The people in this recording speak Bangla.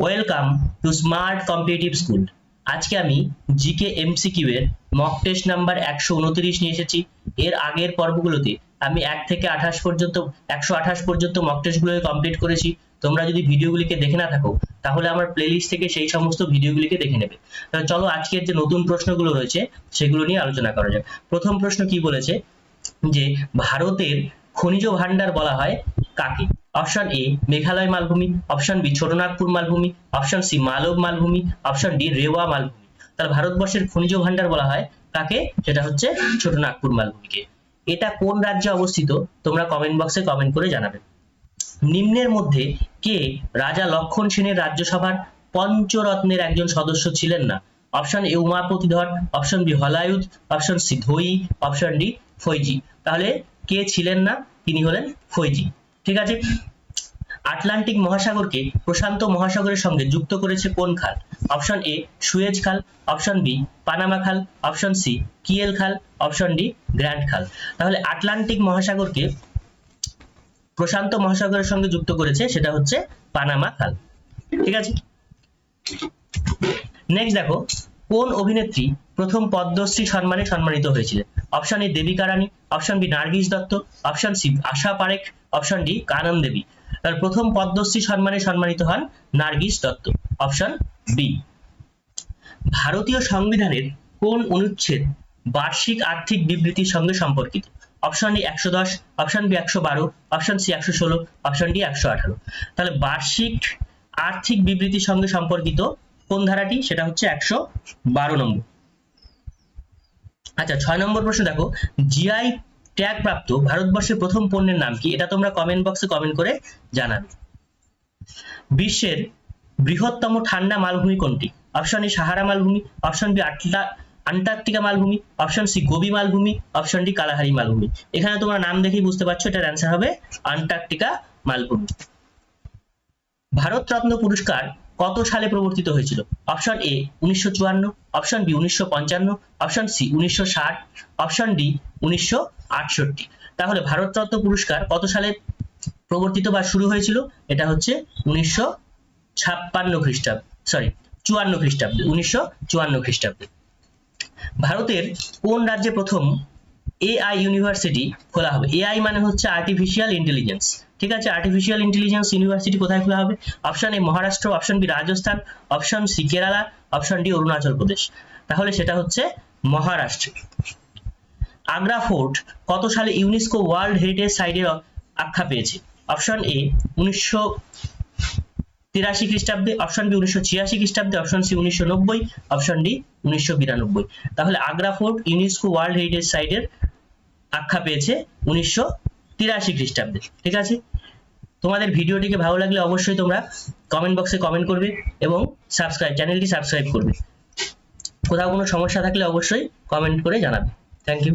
Welcome to smart competitive school. আজকে আমি জিকে এমসিকিউ এর মক টেস্ট নাম্বার 129 নিয়ে এসেছি। এর আগের পর্বগুলোতে আমি 1 থেকে 28 পর্যন্ত 128 পর্যন্ত মক টেস্টগুলোকে কমপ্লিট করেছি। তোমরা যদি ভিডিওগুলিকে দেখে না থাকো তাহলে আমার প্লেলিস্ট থেকে সেই সমস্ত ভিডিওগুলিকে দেখে নেবে। তাহলে চলো আজকের যে নতুন প্রশ্নগুলো রয়েছে সেগুলো নিয়ে আলোচনা করা যাক। প্রথম প্রশ্ন কি বলেছে যে ভারতের খনিজ ভান্ডার বলা হয় কাকে? অপশন এ মেঘালয় মালভূমি, অপশন বি ছোটনাগপুর মালভূমি, অপশন সি মালব মালভূমি, অপশন ডি রেওয়া মালভূমি। তাহলে ভারতবর্ষের খনিজ ভান্ডার বলা হয় কাকে? সেটা হচ্ছে ছোটনাগপুর মালভূমিকে। এটা কোন রাজ্যে অবস্থিত তোমরা কমেন্ট বক্সে কমেন্ট করে জানাবে। নিম্নের মধ্যে কে রাজা লক্ষণ সেনের রাজ্যসভার পঞ্চরত্নের একজন সদস্য ছিলেন না? Option A Umapatidhar, option B Halayudh, option C Dhoi, option D Faizi. তাহলে কে ছিলেন না? তিনি হলেন ফৈজি। ঠিক আছে। আটলান্টিক মহাসাগরকে প্রশান্ত মহাসাগরের সঙ্গে যুক্ত করেছে কোন খাল? অপশন এ সুয়েজ খাল, অপশন বি পানামা খাল, অপশন সি কিয়েল খাল, অপশন ডি গ্র্যান্ড খাল। তাহলে আটলান্টিক মহাসাগরকে প্রশান্ত মহাসাগরের সঙ্গে যুক্ত করেছে সেটা হচ্ছে পানামা খাল। ঠিক আছে। নেক্সট দেখো, কোন অভিনেত্রী প্রথম পদ্মশ্রী সম্মানে সম্মানিত হয়েছিলেন? Option A Devika Rani, option B Nargis Dutt, option C Asha Parekh, option D Kanan Devi. তার প্রথম পদ্মশ্রী সম্মানে সম্মানিত হন নার্গিস দত্ত। Option B. ভারতীয় সংবিধানের কোন অনুচ্ছেদ বার্ষিক আর্থিক বিবৃতির সঙ্গে সম্পর্কিত? Option D 110, option B 112, option C 116, option D 118। তাহলে বার্ষিক আর্থিক বিবৃতির সঙ্গে সম্পর্কিত কোন ধারাটি? সেটা হচ্ছে 112 নম্বর। আচ্ছা, 6 নম্বর প্রশ্ন দেখো, জিআই ট্যাগ প্রাপ্ত ভারতবর্ষের প্রথম পণ্যের নাম কি? এটা তোমরা কমেন্ট বক্সে কমেন্ট করে জানাবে। বিশ্বের বৃহত্তম ঠান্ডা মালভূমি কোনটি? অপশন এ সাহারা মালভূমি, অপশন বি আন্টার্কটিকা মালভূমি, অপশন সি গোবি মালভূমি, অপশন ডি কালাহারি মালভূমি। এখানে তোমরা নাম দেখেই বুঝতে পারছো এটার অ্যান্সার হবে আন্টার্কটিকা মালভূমি। ভারতরত্ন পুরস্কার কত সালে প্রবর্তিত হয়েছিল? Option A 1954, option B 1955, option C 1960, option D 1968। তাহলে ভারতরত্ন পুরস্কার কত সালে প্রবর্তিত বা শুরু হয়েছিল? এটা হচ্ছে 1956 খ্রিস্টাব্দে, সরি 54 খ্রিস্টাব্দে, 1954 খ্রিস্টাব্দে। ভারতের কোন রাজ্যে প্রথম এআই ইউনিভার্সিটি খোলা হবে? এআই মানে হচ্ছে আর্টিফিশিয়াল ইন্টেলিজেন্স। ঠিক আছে। আর্টিফিশিয়াল ইন্টেলিজেন্স ইউনিভার্সিটি কোথায় খোলা হবে? Option A Maharashtra, option B Rajasthan, option C Kerala, option D Arunachal Pradesh. তাহলে সেটা হচ্ছে মহারাষ্ট্র। আগ্রা ফোর্ট কত সালে ইউনেস্কো ওয়ার্ল্ড হেরিটেজ সাইটের আখ্যা পেয়েছে? অপশন এ 1983 খ্রিস্টাব্দে, অপশন বি 1986 খ্রিস্টাব্দে, অপশন সি 1990, অপশন ডি 1992। তাহলে Agra fort UNESCO world heritage সাইটের আখ্যা পেয়েছে 1983 খ্রিস্টাব্দে। ঠিক আছে। তোমাদের ভিডিওটিকে ভালো লাগলে অবশ্যই তোমরা কমেন্ট বক্সে কমেন্ট করবে এবং চ্যানেলটি সাবস্ক্রাইব করবে। কোথাও কোনো সমস্যা থাকলে অবশ্যই কমেন্ট করে জানাবে। Thank you.